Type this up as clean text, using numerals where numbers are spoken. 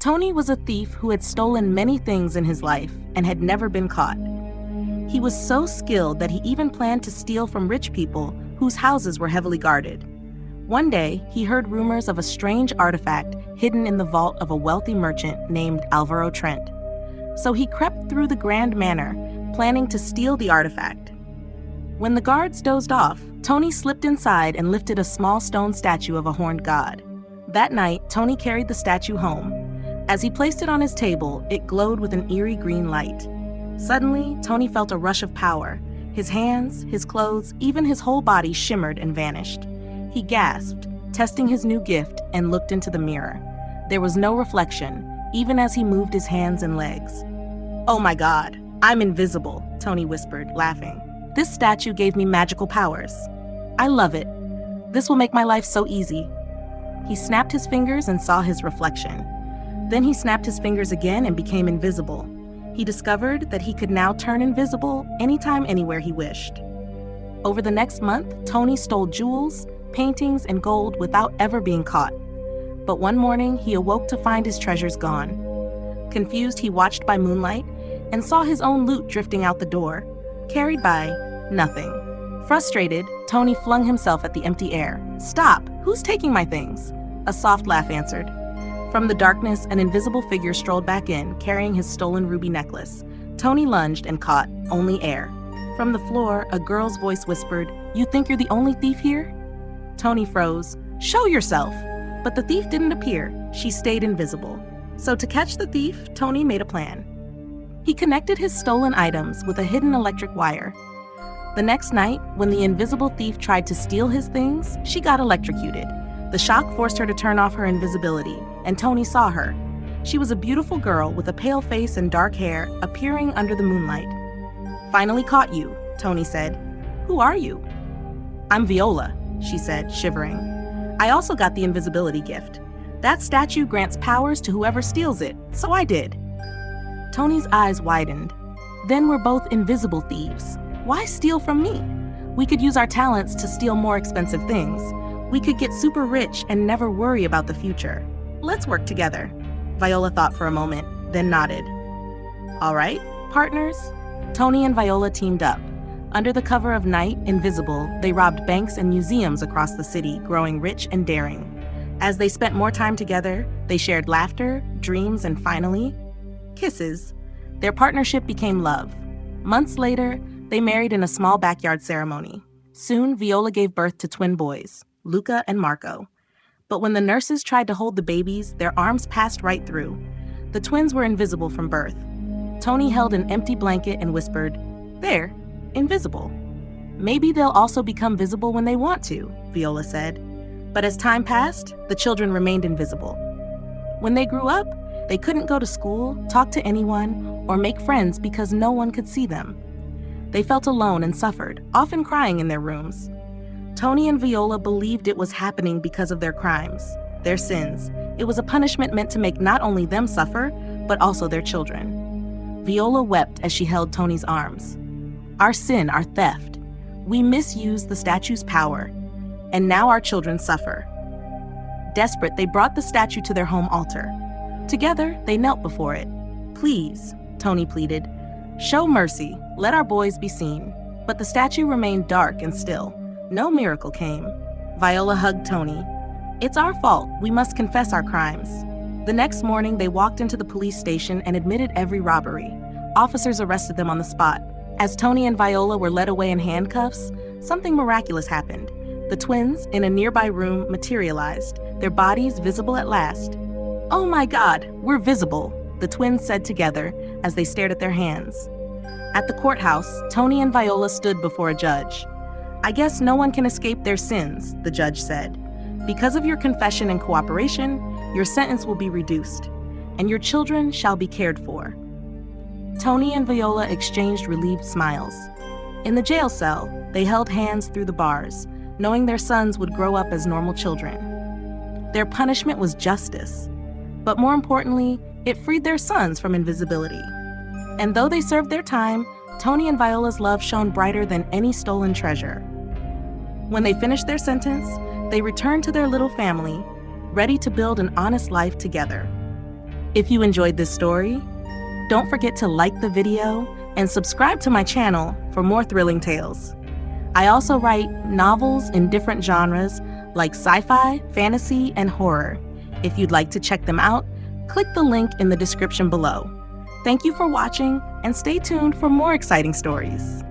Tony was a thief who had stolen many things in his life and had never been caught. He was so skilled that he even planned to steal from rich people whose houses were heavily guarded. One day, he heard rumors of a strange artifact hidden in the vault of a wealthy merchant named Alvaro Trent. So he crept through the grand manor, planning to steal the artifact. When the guards dozed off, Tony slipped inside and lifted a small stone statue of a horned god. That night, Tony carried the statue home. As he placed it on his table, it glowed with an eerie green light. Suddenly, Tony felt a rush of power. His hands, his clothes, even his whole body shimmered and vanished. He gasped, testing his new gift, and looked into the mirror. There was no reflection, even as he moved his hands and legs. "Oh my God, I'm invisible," Tony whispered, laughing. "This statue gave me magical powers. I love it. This will make my life so easy." He snapped his fingers and saw his reflection. Then he snapped his fingers again and became invisible. He discovered that he could now turn invisible anytime, anywhere he wished. Over the next month, Tony stole jewels, paintings, and gold without ever being caught. But one morning, he awoke to find his treasures gone. Confused, he watched by moonlight and saw his own loot drifting out the door, carried by nothing. Frustrated, Tony flung himself at the empty air. "Stop! Who's taking my things?" A soft laugh answered. From the darkness, an invisible figure strolled back in, carrying his stolen ruby necklace. Tony lunged and caught only air. From the floor, a girl's voice whispered, "You think you're the only thief here?" Tony froze. "Show yourself!" But the thief didn't appear. She stayed invisible. So to catch the thief, Tony made a plan. He connected his stolen items with a hidden electric wire. The next night, when the invisible thief tried to steal his things, she got electrocuted. The shock forced her to turn off her invisibility, and Tony saw her. She was a beautiful girl with a pale face and dark hair appearing under the moonlight. "Finally caught you," Tony said. "Who are you?" "I'm Viola," she said, shivering. "I also got the invisibility gift. That statue grants powers to whoever steals it, so I did." Tony's eyes widened. "Then we're both invisible thieves. Why steal from me? We could use our talents to steal more expensive things. We could get super rich and never worry about the future. Let's work together." Viola thought for a moment, then nodded. "All right, partners." Tony and Viola teamed up. Under the cover of night, invisible, they robbed banks and museums across the city, growing rich and daring. As they spent more time together, they shared laughter, dreams, and finally, kisses. Their partnership became love. Months later, they married in a small backyard ceremony. Soon, Viola gave birth to twin boys, Luca and Marco. But when the nurses tried to hold the babies, their arms passed right through. The twins were invisible from birth. Tony held an empty blanket and whispered, "They're invisible." "Maybe they'll also become visible when they want to," Viola said. But as time passed, the children remained invisible. When they grew up, they couldn't go to school, talk to anyone, or make friends because no one could see them. They felt alone and suffered, often crying in their rooms. Tony and Viola believed it was happening because of their crimes, their sins. It was a punishment meant to make not only them suffer, but also their children. Viola wept as she held Tony's arms. "Our sin, our theft. We misused the statue's power, and now our children suffer." Desperate, they brought the statue to their home altar. Together, they knelt before it. "Please," Tony pleaded, "show mercy, let our boys be seen." But the statue remained dark and still. No miracle came. Viola hugged Tony. "It's our fault. We must confess our crimes." The next morning, they walked into the police station and admitted every robbery. Officers arrested them on the spot. As Tony and Viola were led away in handcuffs, something miraculous happened. The twins, in a nearby room, materialized, their bodies visible at last. "Oh my God, we're visible," the twins said together as they stared at their hands. At the courthouse, Tony and Viola stood before a judge. "I guess no one can escape their sins," the judge said. "Because of your confession and cooperation, your sentence will be reduced, and your children shall be cared for." Tony and Viola exchanged relieved smiles. In the jail cell, they held hands through the bars, knowing their sons would grow up as normal children. Their punishment was justice, but more importantly, it freed their sons from invisibility. And though they served their time, Tony and Viola's love shone brighter than any stolen treasure. When they finished their sentence, they returned to their little family, ready to build an honest life together. If you enjoyed this story, don't forget to like the video and subscribe to my channel for more thrilling tales. I also write novels in different genres like sci-fi, fantasy, and horror. If you'd like to check them out, click the link in the description below. Thank you for watching, and stay tuned for more exciting stories.